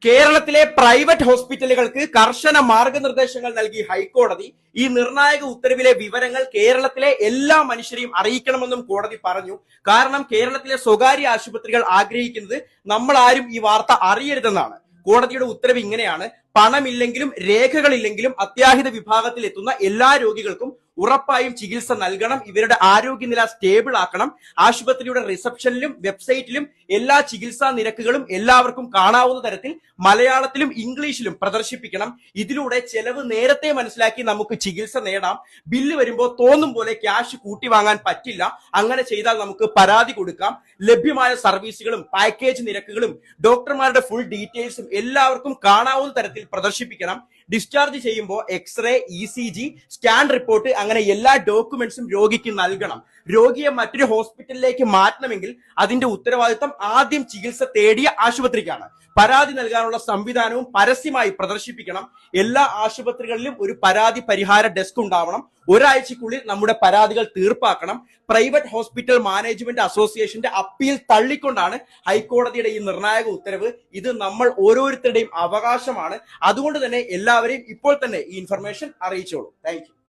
കേരളത്തിലെ പ്രൈവറ്റ് ഹോസ്പിറ്റലുകൾക്ക് കർശന മാർഗനിർദ്ദേശങ്ങൾ നൽകി ഹൈക്കോടതി. ഈ നിർണായക ഉത്തരവിലെ വിവരങ്ങൾ കേരളത്തിലെ എല്ലാ മനുഷ്യരെയും അറിയിക്കണമെന്നും കോടതി പറഞ്ഞു. കാരണം കേരളത്തിലെ സ്വകാര്യ ആശുപത്രികൾ ആഗ്രഹിക്കുന്നത് നമ്മൾ ആരും ഈ വാർത്ത അറിയരുതെന്നാണ്. കോടതിയുടെ ഉത്തരവ് ഇങ്ങനെയാണ്: പണമില്ലെങ്കിലും രേഖകളില്ലെങ്കിലും അത്യാഹിത വിഭാഗത്തിൽ എത്തുന്ന എല്ലാ രോഗികൾക്കും ഉറപ്പായും ചികിത്സ നൽകണം. ഇവരുടെ ആരോഗ്യനില സ്റ്റേബിൾ ആക്കണം. ആശുപത്രിയുടെ റിസപ്ഷനിലും വെബ്സൈറ്റിലും എല്ലാ ചികിത്സാ നിരക്കുകളും എല്ലാവർക്കും കാണാവുന്ന തരത്തിൽ മലയാളത്തിലും ഇംഗ്ലീഷിലും പ്രദർശിപ്പിക്കണം. ഇതിലൂടെ ചെലവ് നേരത്തെ മനസ്സിലാക്കി നമുക്ക് ചികിത്സ നേടാം. ബില്ല് വരുമ്പോൾ തോന്നും പോലെ ക്യാഷ് കൂട്ടി വാങ്ങാൻ പറ്റില്ല. അങ്ങനെ ചെയ്താൽ നമുക്ക് പരാതി കൊടുക്കാം. ലഭ്യമായ സർവീസുകളും പാക്കേജ് നിരക്കുകളും ഡോക്ടർമാരുടെ ഫുൾ ഡീറ്റെയിൽസും എല്ലാവർക്കും കാണാവുന്ന തരത്തിൽ പ്രദർശിപ്പിക്കണം. ഡിസ്ചാർജ് ചെയ്യുമ്പോൾ എക്സ്റേ, ECG, സ്കാൻ റിപ്പോർട്ട് അങ്ങനെ എല്ലാ ഡോക്യുമെന്റ്സും രോഗിക്ക് നൽകണം. രോഗിയെ മറ്റൊരു ഹോസ്പിറ്റലിലേക്ക് മാറ്റണമെങ്കിൽ അതിന്റെ ഉത്തരവാദിത്തം ആദ്യം ചികിത്സ തേടിയ ആശുപത്രിക്കാണ്. പരാതി നൽകാനുള്ള സംവിധാനവും പരസ്യമായി പ്രദർശിപ്പിക്കണം. എല്ലാ ആശുപത്രികളിലും ഒരു പരാതി പരിഹാര ഡെസ്ക് ഉണ്ടാവണം. ഒരാഴ്ചക്കുള്ളിൽ നമ്മുടെ പരാതികൾ തീർപ്പാക്കണം. പ്രൈവറ്റ് ഹോസ്പിറ്റൽ മാനേജ്മെന്റ് അസോസിയേഷന്റെ അപ്പീൽ തള്ളിക്കൊണ്ടാണ് ഹൈക്കോടതിയുടെ ഈ നിർണായക ഉത്തരവ്. ഇത് നമ്മൾ ഓരോരുത്തരുടെയും അവകാശമാണ്. അതുകൊണ്ട് തന്നെ എല്ലാവരെയും ഇപ്പോൾ തന്നെ ഈ ഇൻഫർമേഷൻ അറിയിച്ചോളൂ. Thank you.